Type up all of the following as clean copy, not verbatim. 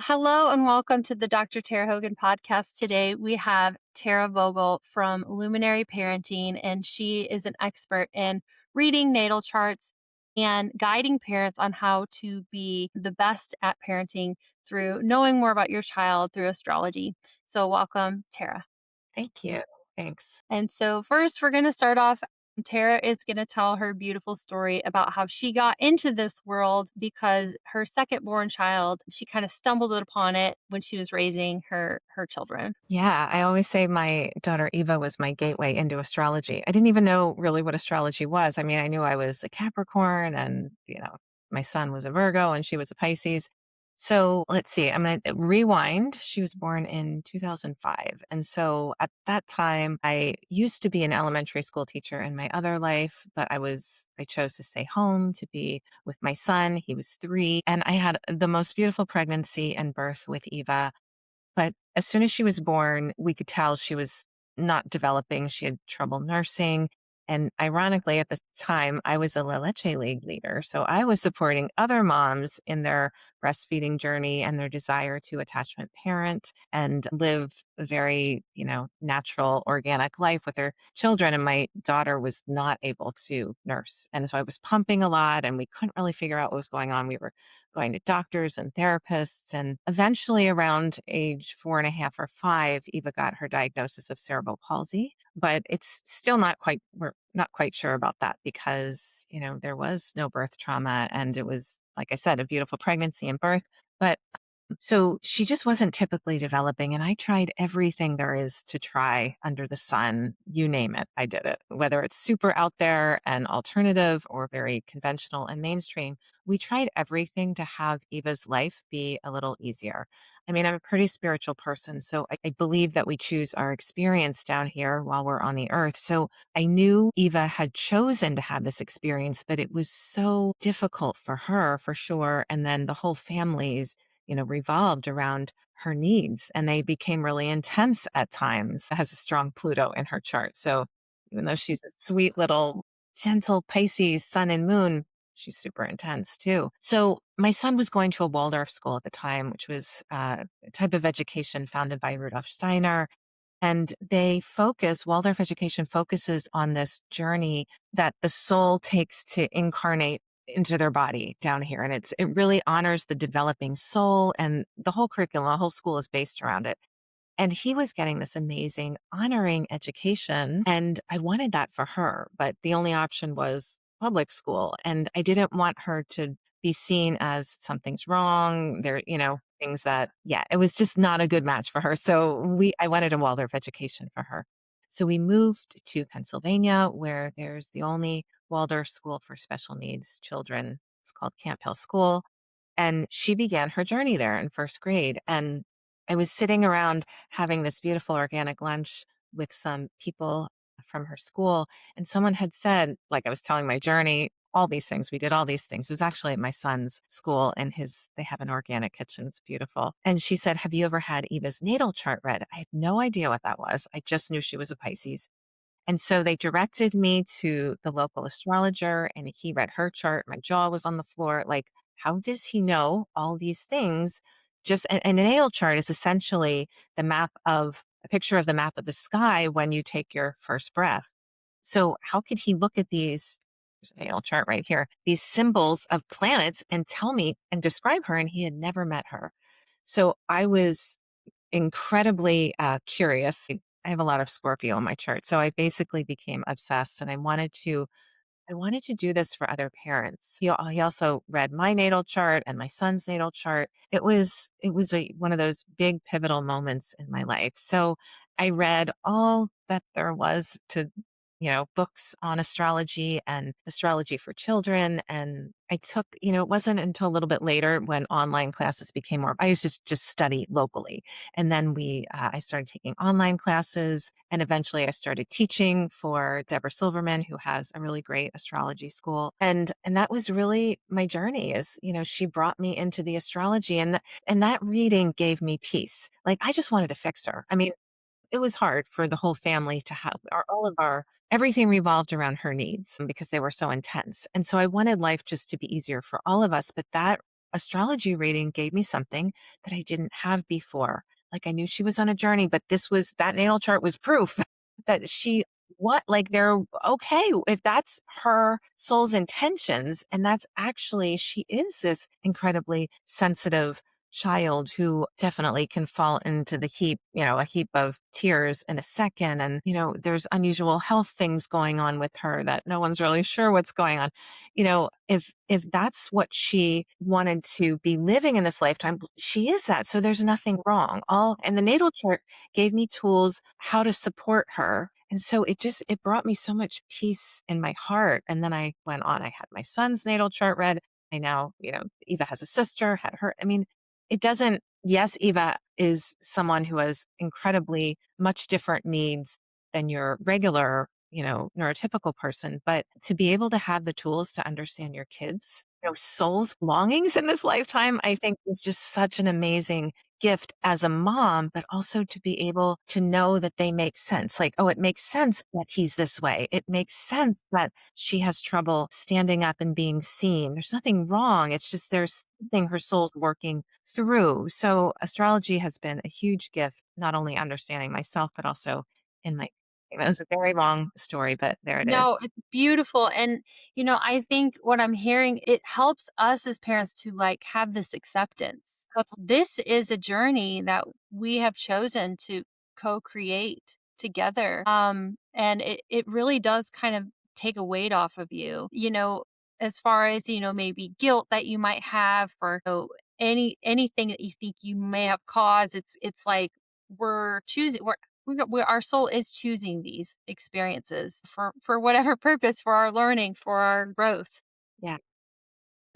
Hello and welcome to the Dr. Tara Hogan podcast. Today we have Tara Vogel from Luminary Parenting, and she is an expert in reading natal charts and guiding parents on how to be the best at parenting through knowing more about your child through astrology. So, welcome, Tara. Thank you. Thanks. And so, first, we're going to start off. Tara is going to tell her beautiful story about how she got into this world because her second born child, she kind of stumbled upon it when she was raising her children. Yeah, I always say my daughter Eva was my gateway into astrology. I didn't even know really what astrology was. I mean, I knew I was a Capricorn and, my son was a Virgo and she was a Pisces. So let's see, I'm going to rewind. She was born in 2005. And so at that time, I used to be an elementary school teacher in my other life, but I chose to stay home to be with my son. He was 3. And I had the most beautiful pregnancy and birth with Eva. But as soon as she was born, we could tell she was not developing. She had trouble nursing. And ironically, at the time, I was a La Leche League leader. So I was supporting other moms in their breastfeeding journey and their desire to attachment parent and live a very, natural, organic life with their children. And my daughter was not able to nurse. And so I was pumping a lot and we couldn't really figure out what was going on. We were going to doctors and therapists. And eventually, around age 4.5 or 5, Eva got her diagnosis of cerebral palsy. But it's still we're not quite sure about that because, there was no birth trauma. And it was, like I said, a beautiful pregnancy and birth. But so she just wasn't typically developing. And I tried everything there is to try under the sun. You name it, I did it. Whether it's super out there and alternative or very conventional and mainstream, we tried everything to have Eva's life be a little easier. I mean, I'm a pretty spiritual person. So I believe that we choose our experience down here while we're on the earth. So I knew Eva had chosen to have this experience, but it was so difficult for her, for sure. And then the whole family's revolved around her needs and they became really intense at times. Has a strong Pluto in her chart. So even though she's a sweet little gentle Pisces sun and moon, she's super intense too. So my son was going to a Waldorf school at the time, which was a type of education founded by Rudolf Steiner. And Waldorf education focuses on this journey that the soul takes to incarnate into their body down here. And it really honors the developing soul, and the whole curriculum, the whole school is based around it. And he was getting this amazing honoring education. And I wanted that for her, but the only option was public school. And I didn't want her to be seen as something's wrong. Things that, yeah, it was just not a good match for her. So I wanted a Waldorf education for her. So we moved to Pennsylvania, where there's the only Waldorf school for special needs children. It's called Camp Hill School. And she began her journey there in first grade. And I was sitting around having this beautiful organic lunch with some people from her school. And someone had said, like, I was telling my journey, all these things. We did all these things. It was actually at my son's school, and they have an organic kitchen. It's beautiful. And she said, "Have you ever had Eva's natal chart read?" I had no idea what that was. I just knew she was a Pisces. And so they directed me to the local astrologer and he read her chart. My jaw was on the floor. Like, how does he know all these things? And a natal chart is essentially a picture of the map of the sky when you take your first breath. So how could he look at there's a natal chart right here, these symbols of planets and tell me and describe her? And he had never met her. So I was incredibly curious. I have a lot of Scorpio in my chart. So I basically became obsessed and I wanted to do this for other parents. He also read my natal chart and my son's natal chart. It was one of those big pivotal moments in my life. So I read all that there was to books on astrology and astrology for children. And I took, it wasn't until a little bit later when online classes became more, I used to just study locally. And then I started taking online classes, and eventually I started teaching for Deborah Silverman, who has a really great astrology school. And that was really my journey she brought me into the astrology, and that reading gave me peace. Like, I just wanted to fix her. I mean, it was hard for the whole family to have all of our everything revolved around her needs because they were so intense. And so I wanted life just to be easier for all of us. But that astrology reading gave me something that I didn't have before. Like I knew she was on a journey, but that natal chart was proof that they're okay if that's her soul's intentions. And that's actually, she is this incredibly sensitive child who definitely can fall into the heap, a heap of tears in a second. And, there's unusual health things going on with her that no one's really sure what's going on. If that's what she wanted to be living in this lifetime, she is that. So there's nothing wrong. And the natal chart gave me tools how to support her. And so it brought me so much peace in my heart. And then I went on, I had my son's natal chart read. I now, Eva has a sister, had her. I mean, it doesn't, yes, Eva is someone who has incredibly much different needs than your regular, neurotypical person. But to be able to have the tools to understand your kids, soul's longings in this lifetime, I think is just such an amazing gift as a mom, but also to be able to know that they make sense. Like, oh, it makes sense that he's this way. It makes sense that she has trouble standing up and being seen. There's nothing wrong. It's just there's something her soul's working through. So astrology has been a huge gift, not only understanding myself, but also in my, it was a very long story, but there it No, is. it's beautiful. And, I think what I'm hearing, it helps us as parents to like have this acceptance of this is a journey that we have chosen to co-create together. And it really does kind of take a weight off of you, as far as, maybe guilt that you might have for anything that you think you may have caused. It's like we're choosing, our soul is choosing these experiences for whatever purpose, for our learning, for our growth. Yeah.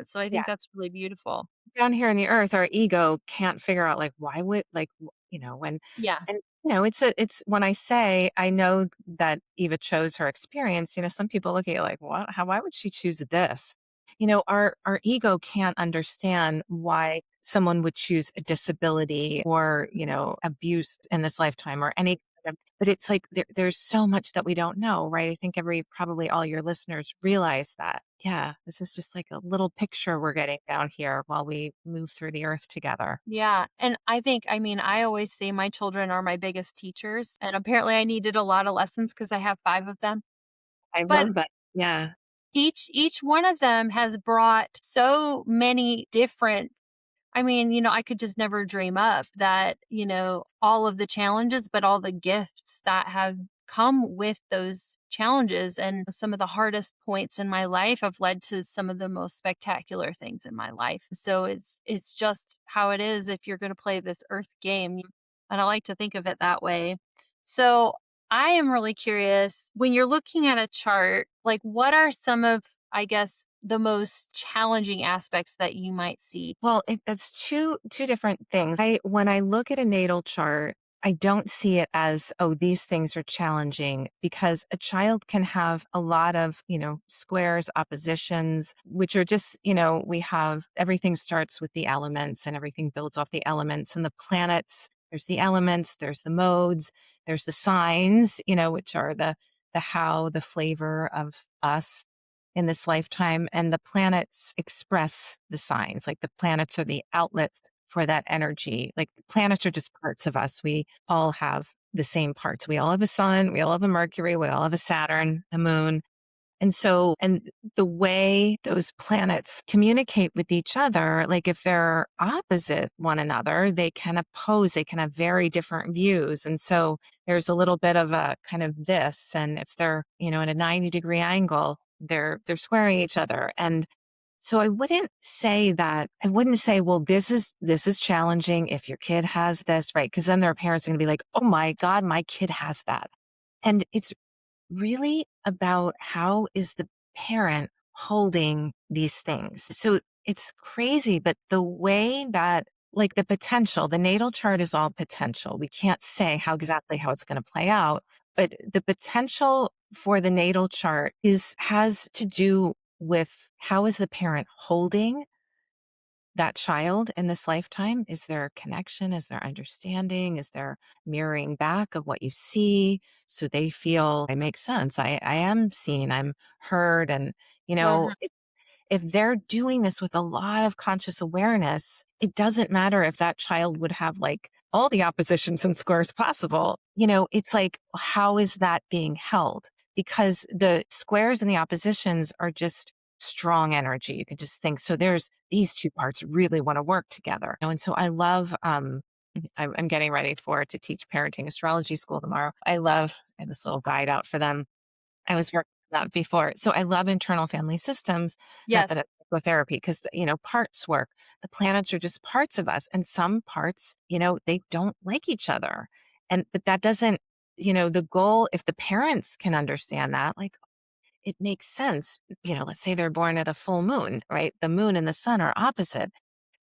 So I Yeah. think that's really beautiful. Down here in the earth, our ego can't figure out like why would like when Yeah. and it's when I say I know that Eva chose her experience, some people look at you like, what, how, why would she choose this? Our ego can't understand why someone would choose a disability or, abuse in this lifetime or any but it's like there's so much that we don't know, right? I think probably all your listeners realize that. Yeah, this is just like a little picture we're getting down here while we move through the earth together. Yeah. And I mean, I always say my children are my biggest teachers. And apparently I needed a lot of lessons because I have 5 of them. I But love that. Yeah. each one of them has brought so many different. I mean, I could just never dream up that, all of the challenges, but all the gifts that have come with those challenges and some of the hardest points in my life have led to some of the most spectacular things in my life. So it's just how it is if you're going to play this earth game. And I like to think of it that way. So I am really curious when you're looking at a chart, like what are some of, I guess, the most challenging aspects that you might see? Well, that's two different things. When I look at a natal chart, I don't see it as, oh, these things are challenging because a child can have a lot of, squares, oppositions, which are just, we have everything starts with the elements and everything builds off the elements and the planets. There's the elements, there's the modes, there's the signs, which are the how, the flavor of us in this lifetime, and the planets express the signs. Like the planets are the outlets for that energy. Like the planets are just parts of us. We all have the same parts. We all have a sun, we all have a Mercury, we all have a Saturn, a moon. And the way those planets communicate with each other, like if they're opposite one another, they can oppose, they can have very different views. And so there's a little bit of a kind of this. And if they're, at a 90-degree angle, they're squaring each other. And so I wouldn't say, well, this is challenging if your kid has this, right? Because then their parents are gonna be like, oh my God, my kid has that. And it's really about how is the parent holding these things. So it's crazy, but the way that like the potential, the natal chart is all potential. We can't say how it's going to play out, but the potential for the natal chart has to do with how is the parent holding that child in this lifetime? Is there connection? Is there understanding? Is there mirroring back of what you see? So they feel it makes sense. I am seen, I'm heard. And, you know, Mhm. if they're doing this with a lot of conscious awareness, it doesn't matter if that child would have like all the oppositions and squares possible. It's like, how is that being held? Because the squares and the oppositions are just strong energy. You could just think, so there's these two parts really want to work together. And so I love, I'm getting ready to teach parenting astrology school tomorrow. I have this little guide out for them. I was working on that before. So I love internal family systems method Yes. of psychotherapy because, parts work. The planets are just parts of us. And some parts, they don't like each other. But that doesn't, the goal, if the parents can understand that, like, it makes sense. Let's say they're born at a full moon, right? The moon and the sun are opposite,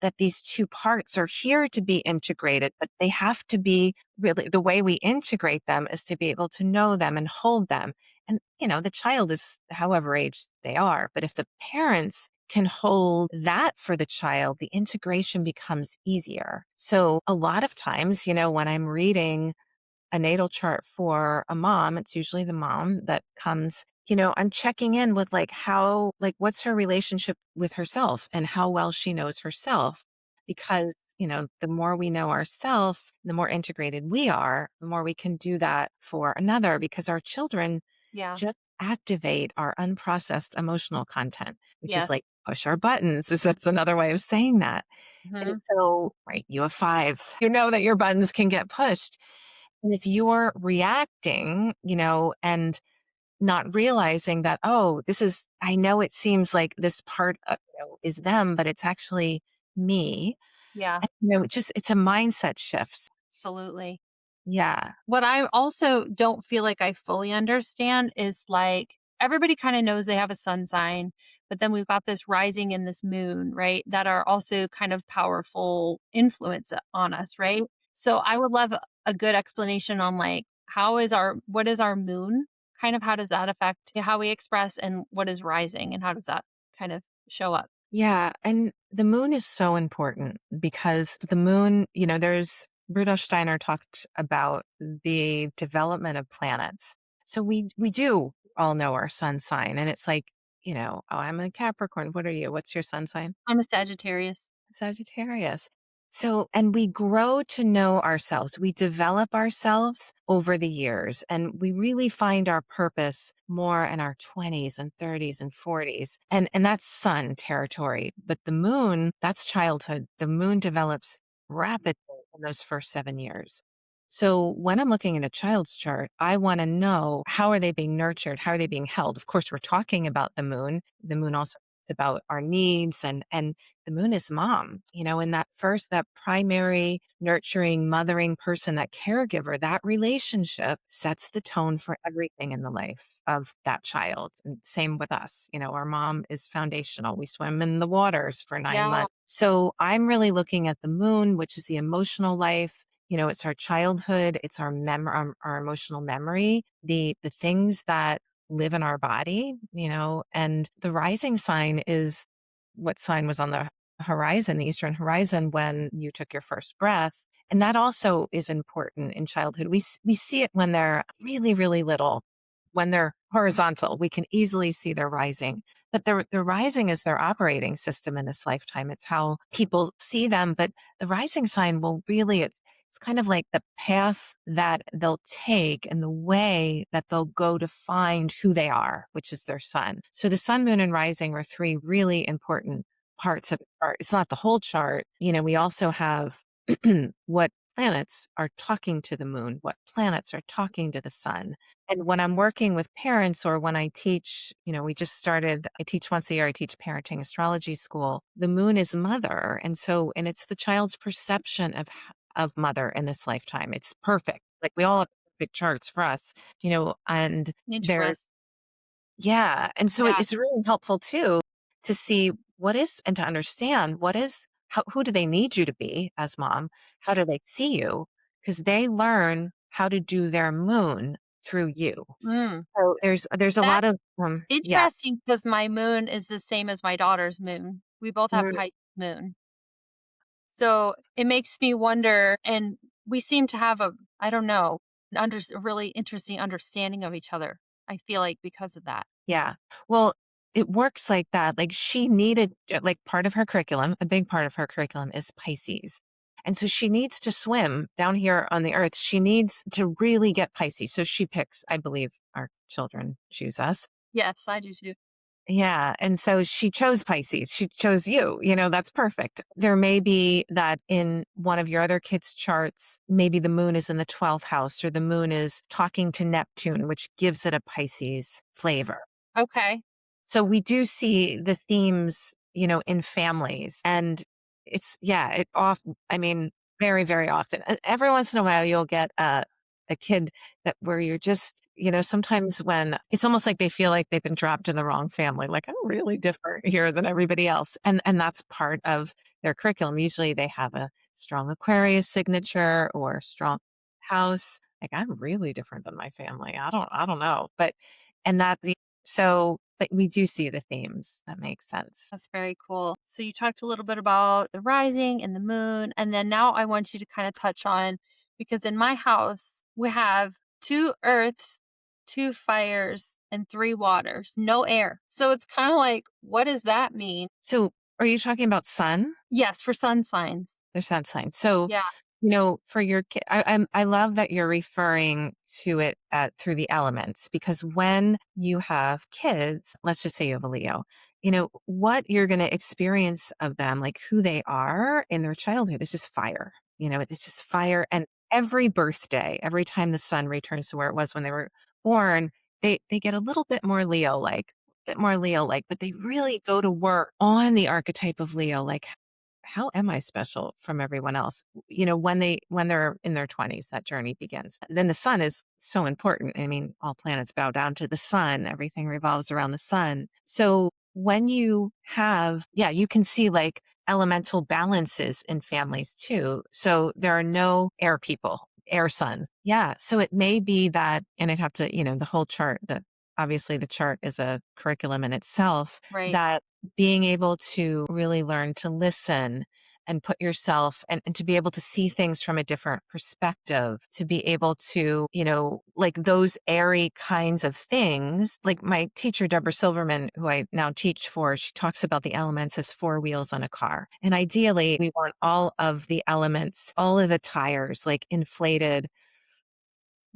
that these two parts are here to be integrated, but they have to be really the way we integrate them is to be able to know them and hold them. And, the child is however age they are. But if the parents can hold that for the child, the integration becomes easier. So a lot of times, when I'm reading a natal chart for a mom, it's usually the mom that comes, I'm checking in with like what's her relationship with herself and how well she knows herself. Because, the more we know ourselves, the more integrated we are, the more we can do that for another because our children Yeah. just activate our unprocessed emotional content, which is Yes. like push our buttons. That's another way of saying that. And Hmm. so, right, you have five, that your buttons can get pushed. And if you're reacting, and not realizing that, oh, I know it seems like this part is them, but it's actually me. Yeah. And, it's a mindset shift. Absolutely. Yeah. What I also don't feel like I fully understand is like everybody kind of knows they have a sun sign, but then we've got this rising and this moon, right? That are also kind of powerful influence on us, right? So I would love a good explanation on like what is our moon? Kind of how does that affect how we express and what is rising and how does that kind of show up? Yeah. And the moon is so important because the moon, Rudolf Steiner talked about the development of planets. So we do all know our sun sign. And it's like, oh, I'm a Capricorn. What are you? What's your sun sign? I'm a Sagittarius. Sagittarius. So, and we grow to know ourselves. We develop ourselves over the years, and we really find our purpose more in our 20s and 30s and 40s. And that's sun territory. But the moon, that's childhood. The moon develops rapidly in those first 7 years. So when I'm looking at a child's chart, I want to know, how are they being nurtured? How are they being held? Of course, we're talking about the moon. The moon also is about our needs, and the moon is mom, and that primary nurturing, mothering person, that caregiver, that relationship sets the tone for everything in the life of that child. And same with us. Our mom is foundational. We swim in the waters for nine Yeah. months. So I'm really looking at the moon, which is the emotional life. It's our childhood, it's our emotional memory, the things that live in our body, and the rising sign is what sign was on the horizon, the eastern horizon, when you took your first breath. And that also is important in childhood. We see it when they're really, really little. When they're horizontal, we can easily see their rising. But the rising is their operating system in this lifetime. It's how people see them. But the rising sign will really, it's kind of like the path that they'll take and the way that they'll go to find who they are, which is their sun. So the sun, moon, and rising are three really important parts of the chart. It's not the whole chart. We also have what planets are talking to the moon, what planets are talking to the sun. And when I'm working with parents or when I teach, I teach once a year, I teach parenting astrology school. The moon is mother. And it's the child's perception of mother in this lifetime. It's perfect. Like we all have perfect charts for us, and they're, Interest. yeah. And so Yeah. it's really helpful too to see and to understand who do they need you to be as mom? How do they see you? Because they learn how to do their moon through you. Mm. So there's a That's lot of, yeah. interesting because my moon is the same as my daughter's moon. We both have Mm, Pisces moon. So it makes me wonder, and we seem to have I don't know, a really interesting understanding of each other. I feel like because of that. yeah. Well, it works like that. Like she needed, like part of her curriculum, a big part of her curriculum is Pisces. And so she needs to swim down here on the earth. She needs to really get Pisces. So she picks, I believe our children choose us. Yes, I do too. Yeah. And so she chose Pisces. She chose you. That's perfect. There may be that in one of your other kids' charts, maybe the moon is in the 12th house or the moon is talking to Neptune, which gives it a Pisces flavor. Okay. So we do see the themes, in families. And it often, I mean, very, very often. Every once in a while, you'll get a kid that where you're just, sometimes when it's almost like they feel like they've been dropped in the wrong family, like I'm really different here than everybody else. And that's part of their curriculum. Usually they have a strong Aquarius signature or strong house. Like I'm really different than my family. I don't know. And that but we do see the themes. That makes sense. That's very cool. So you talked a little bit about the rising and the moon. And then now I want you to kind of touch on, because in my house, we have two earths, two fires, and three waters, no air. So it's kind of like, what does that mean? So are you talking about sun? Yes, for sun signs. Their sun sign. So, Yeah, for your kid, I love that you're referring to it through the elements because when you have kids, let's just say you have a Leo, what you're going to experience of them, like who they are in their childhood, is just fire. It's just fire. And every birthday, every time the sun returns to where it was when they were born, they get a little bit more Leo like. Bit more Leo like, but they really go to work on the archetype of Leo, like how am I special from everyone else? When they're in their 20s, that journey begins. Then the sun is so important. I mean, all planets bow down to the sun. Everything revolves around the sun. So when you can see like elemental balances in families too. So there are no air people, air sons. Yeah. So it may be that, and I'd have to, the whole chart, obviously the chart is a curriculum in itself, right. that being able to really learn to listen and put yourself and to be able to see things from a different perspective, to be able to, like those airy kinds of things. Like my teacher, Deborah Silverman, who I now teach for, she talks about the elements as four wheels on a car. And ideally, we want all of the elements, all of the tires like inflated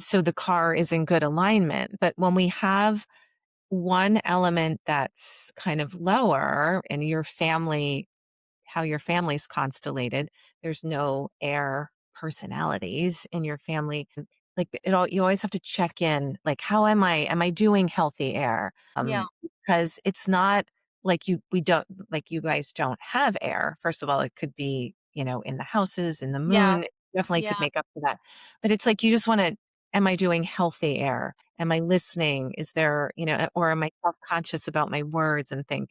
so the car is in good alignment. But when we have one element that's kind of lower in your family, how your family's constellated, there's no air personalities in your family. Like you always have to check in, like, how am I? Am I doing healthy air? Yeah. Because it's not like we don't, like you guys don't have air. First of all, it could be, in the houses, in the Yeah. moon, it definitely Yeah. could make up for that. But it's like, you just want to, am I doing healthy air? Am I listening? Is there, or am I self-conscious about my words and think,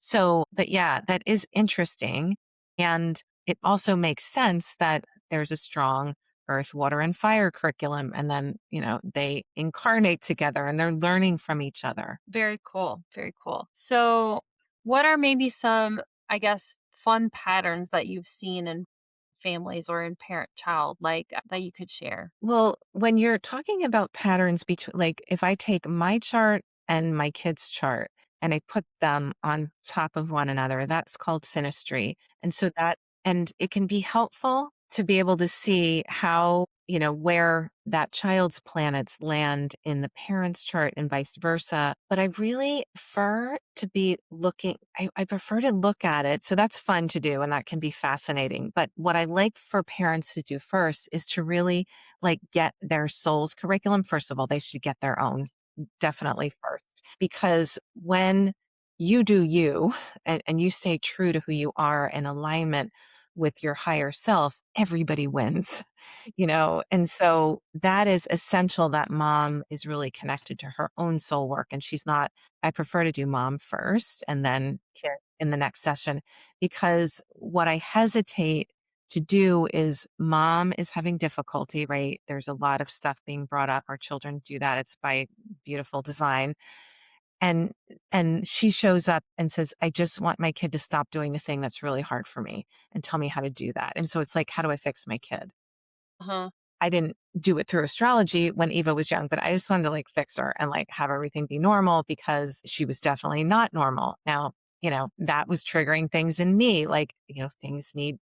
so, but yeah, that is interesting. And it also makes sense that there's a strong earth, water, and fire curriculum. And then, they incarnate together and they're learning from each other. Very cool. Very cool. So, what are maybe some, I guess, fun patterns that you've seen in families or in parent child, like that you could share? Well, when you're talking about patterns between, like, if I take my chart and my kid's chart and I put them on top of one another, that's called synastry. And it can be helpful to be able to see how, where that child's planets land in the parent's chart and vice versa. But I really prefer to be looking, I prefer to look at it. So that's fun to do and that can be fascinating. But what I like for parents to do first is to really like get their soul's curriculum. First of all, they should get their own definitely first, because when you do you and you stay true to who you are in alignment with your higher self, everybody wins, And so that is essential that mom is really connected to her own soul work. And she's not, I prefer to do mom first and then kid in the next session, because what I hesitate to do is mom is having difficulty, right? There's a lot of stuff being brought up. Our children do that. It's by beautiful design. And she shows up and says, I just want my kid to stop doing the thing that's really hard for me and tell me how to do that. And so it's like, how do I fix my kid? Uh-huh. I didn't do it through astrology when Eva was young, but I just wanted to like fix her and like have everything be normal because she was definitely not normal. Now, that was triggering things in me. Like,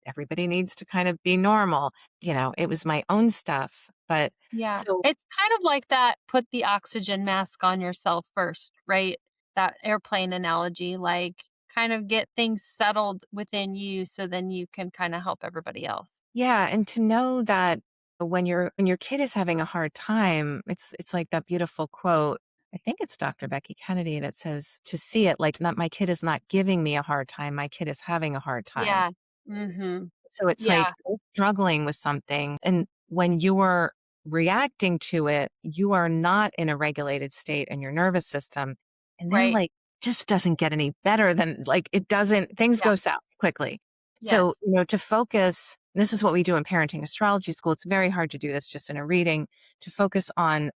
everybody needs to kind of be normal. It was my own stuff. But Yeah. so, It's kind of like that put the oxygen mask on yourself first, right? That airplane analogy, like kind of get things settled within you so then you can kind of help everybody else. yeah. And to know that when your kid is having a hard time, it's like that beautiful quote. I think it's Dr. Becky Kennedy that says to see it like not my kid is not giving me a hard time, my kid is having a hard time. Yeah. Mhm. So it's like Yeah, you're struggling with something. And when you're reacting to it, you are not in a regulated state in your nervous system. And then, right. like, just doesn't get any better than like it doesn't, things Yeah. go south quickly. So, Yes. to focus, this is what we do in parenting astrology school. It's very hard to do this just in a reading, to focus on,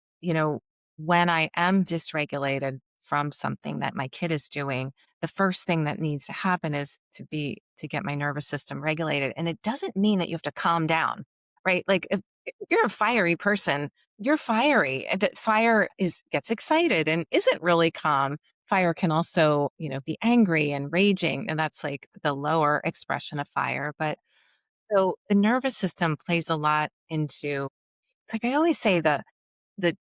when I am dysregulated from something that my kid is doing, the first thing that needs to happen is to get my nervous system regulated. And it doesn't mean that you have to calm down, right? Like if you're a fiery person, you're fiery. And that fire is gets excited and isn't really calm. Fire can also, be angry and raging. And that's like the lower expression of fire. But so the nervous system plays a lot into, it's like I always say, the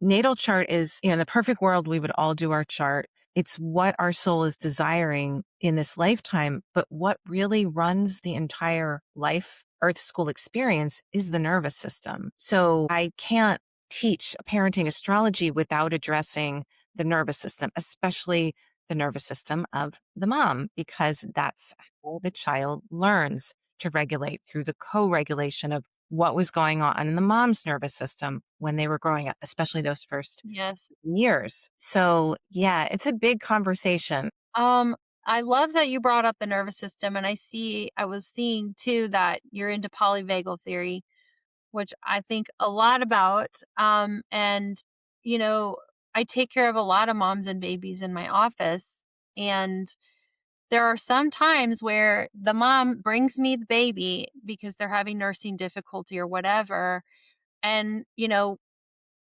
natal chart is, in the perfect world, we would all do our chart. It's what our soul is desiring in this lifetime. But what really runs the entire life Earth school experience is the nervous system. So I can't teach parenting astrology without addressing the nervous system, especially the nervous system of the mom, because that's how the child learns to regulate through the co regulation of what was going on in the mom's nervous system when they were growing up, especially those first Yes. years. So, yeah, it's a big conversation. Um, I love that you brought up the nervous system, and I was seeing too that you're into polyvagal theory, which I think a lot about. And you know, I take care of a lot of moms and babies in my office, and there are some times where the mom brings me the baby because they're having nursing difficulty or whatever, and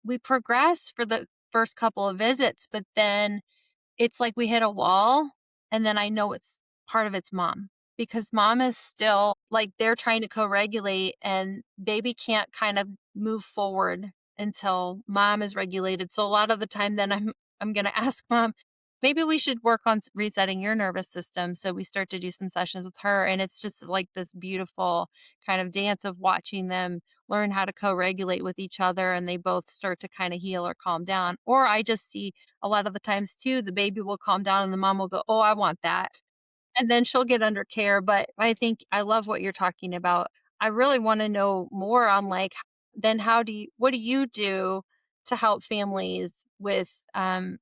we progress for the first couple of visits, but then it's like we hit a wall, and then I know it's part of it's mom, because mom is still like, they're trying to co-regulate, and baby can't kind of move forward until mom is regulated. So a lot of the time then I'm going to ask mom, maybe we should work on resetting your nervous system. So we start to do some sessions with her, and it's just like this beautiful kind of dance of watching them learn how to co-regulate with each other, and they both start to kind of heal or calm down. Or I just see a lot of the times too, the baby will calm down and the mom will go, "Oh, I want that." And then she'll get under care. But I think I love what you're talking about. I really want to know more on like, then what do you do to help families with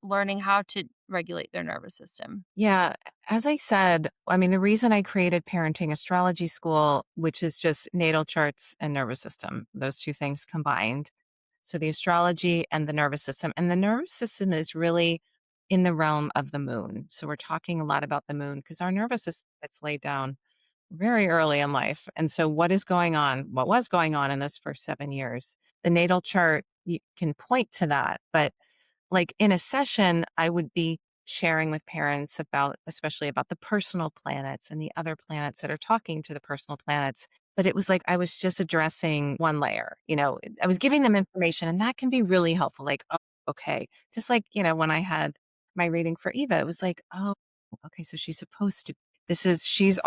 learning how to regulate their nervous system? Yeah, as I said, I mean, the reason I created parenting astrology school, which is just natal charts and nervous system, those two things combined. So the astrology and the nervous system. And the nervous system is really in the realm of the moon. So we're talking a lot about the moon because our nervous system gets laid down very early in life. And so what is going on? What was going on in those first 7 years? The natal chart, you can point to that. But like in a session, I would be sharing with parents about, especially about the personal planets and the other planets that are talking to the personal planets. But it was like I was just addressing one layer. I was giving them information, and that can be really helpful. Like, oh, okay. Just like, when I had my reading for Eva, it was like, oh, okay. So she's supposed to, she's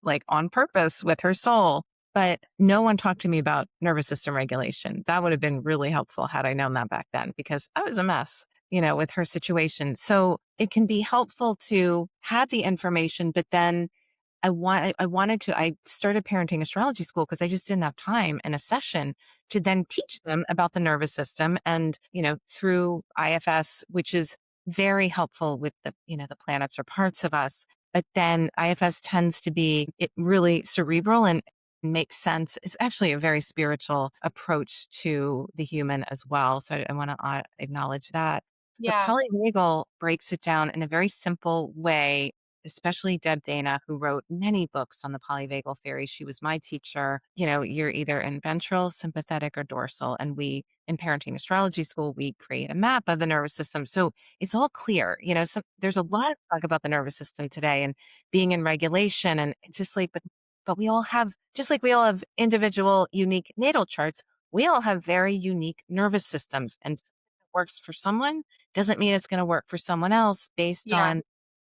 like on purpose with her soul. But no one talked to me about nervous system regulation. That would have been really helpful had I known that back then, because I was a mess, with her situation. So it can be helpful to have the information, but then I started parenting astrology school because I just didn't have time in a session to then teach them about the nervous system and, through IFS, which is very helpful with the planets or parts of us. But then IFS tends to be it really cerebral and makes sense. It's actually a very spiritual approach to the human as well. So I want to acknowledge that. But Yeah. polyvagal breaks it down in a very simple way, especially Deb Dana, who wrote many books on the polyvagal theory. She was my teacher. You're either in ventral, sympathetic, or dorsal. And we, in parenting astrology school, we create a map of the nervous system. So it's all clear. So there's a lot of talk about the nervous system today and being in regulation. And it's just like, but we all have, just like we all have individual, unique natal charts, we all have very unique nervous systems. And something that works for someone doesn't mean it's going to work for someone else based Yeah. on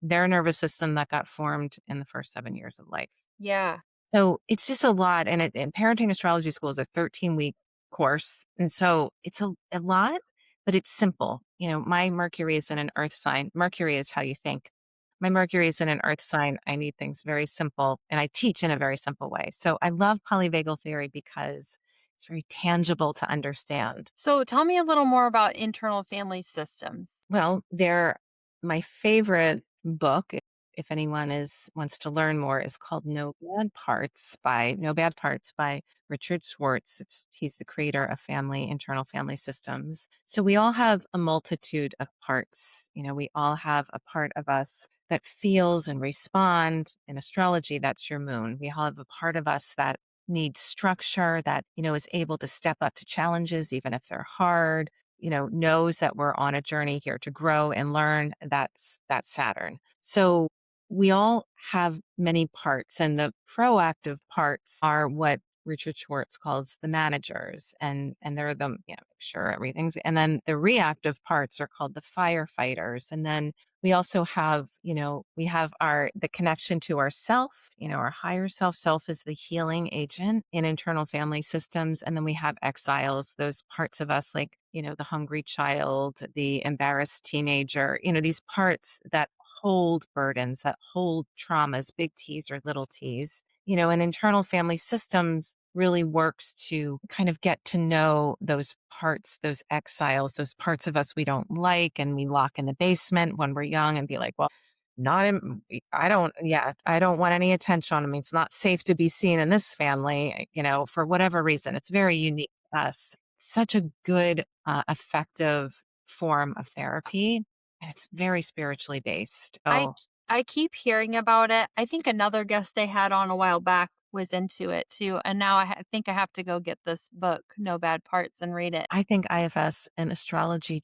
their nervous system that got formed in the first 7 years of life. Yeah. So it's just a lot. And parenting astrology school is a 13-week course. And so it's a lot, but it's simple. My Mercury is in an earth sign. Mercury is how you think. My Mercury is in an earth sign. I need things very simple and I teach in a very simple way. So I love polyvagal theory because it's very tangible to understand. So tell me a little more about internal family systems. Well, they're my favorite book, if anyone wants to learn more, is called No Bad Parts by Richard Schwartz. He's the creator of internal family systems. So we all have a multitude of parts. We all have a part of us that feels and respond. In astrology, that's your moon. We all have a part of us that needs structure, that, is able to step up to challenges, even if they're hard, knows that we're on a journey here to grow and learn. That's Saturn. So we all have many parts, and the proactive parts are what Richard Schwartz calls the managers, and they're the make sure everything's. And then the reactive parts are called the firefighters, and then we also have we have the connection to ourself, our higher self. Self is the healing agent in internal family systems, and then we have exiles, those parts of us like the hungry child, the embarrassed teenager, these parts that hold burdens, that hold traumas, big T's or little T's, and internal family systems really works to kind of get to know those parts, those exiles, those parts of us we don't like, and we lock in the basement when we're young and be like, well, not in, I don't want any attention. I mean, it's not safe to be seen in this family, for whatever reason. It's very unique to us. Such a good, effective form of therapy. And it's very spiritually based. I Oh, I keep hearing about it. I think another guest I had on a while back was into it too, and now I think I have to go get this book, No Bad Parts, and read it. I think IFS and astrology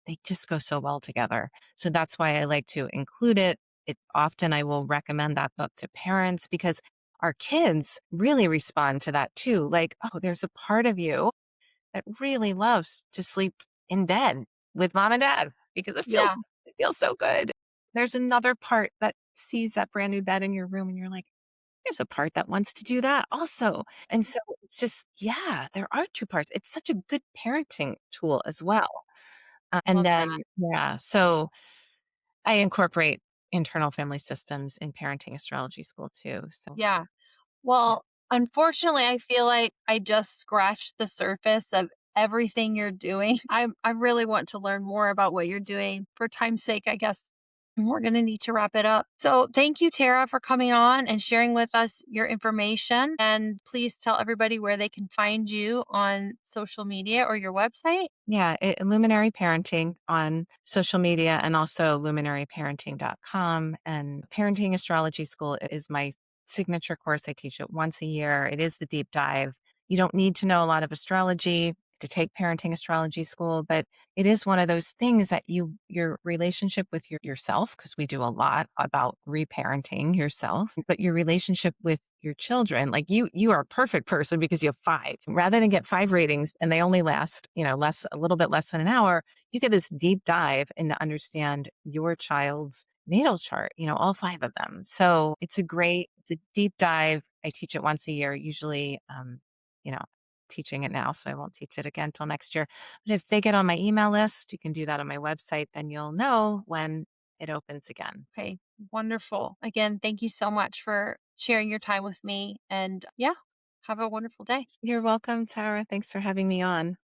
they just go so well together. So that's why I like to include it. Often I will recommend that book to parents because our kids really respond to that too. Like, oh, there's a part of you that really loves to sleep in bed with mom and dad because Yeah. it feels so good. There's another part that sees that brand new bed in your room and you're like, there's a part that wants to do that also. And so it's just, yeah, there are two parts. It's such a good parenting tool as well. And Love that. then, yeah, so I incorporate internal family systems in parenting astrology school too. So, Yeah. yeah. Well, unfortunately, I feel like I just scratched the surface of everything you're doing. I really want to learn more about what you're doing. For time's sake, I guess we're going to need to wrap it up. So, thank you, Tara, for coming on and sharing with us your information. And please tell everybody where they can find you on social media or your website. Yeah, Luminary Parenting on social media and also luminaryparenting.com. And Parenting Astrology School is my signature course. I teach it once a year. It is the deep dive. You don't need to know a lot of astrology to take Parenting Astrology School, but it is one of those things that your relationship with yourself, because we do a lot about reparenting yourself, but your relationship with your children, like you are a perfect person because you have five. Rather than get five ratings and they only last, a little bit less than an hour, you get this deep dive and to understand your child's natal chart, all five of them. So it's a deep dive. I teach it once a year, usually, you know, teaching it now, so I won't teach it again till next year. But if they get on my email list, you can do that on my website, then you'll know when it opens again. Okay, wonderful. Again, thank you so much for sharing your time with me. And yeah, have a wonderful day. You're welcome, Tara. Thanks for having me on.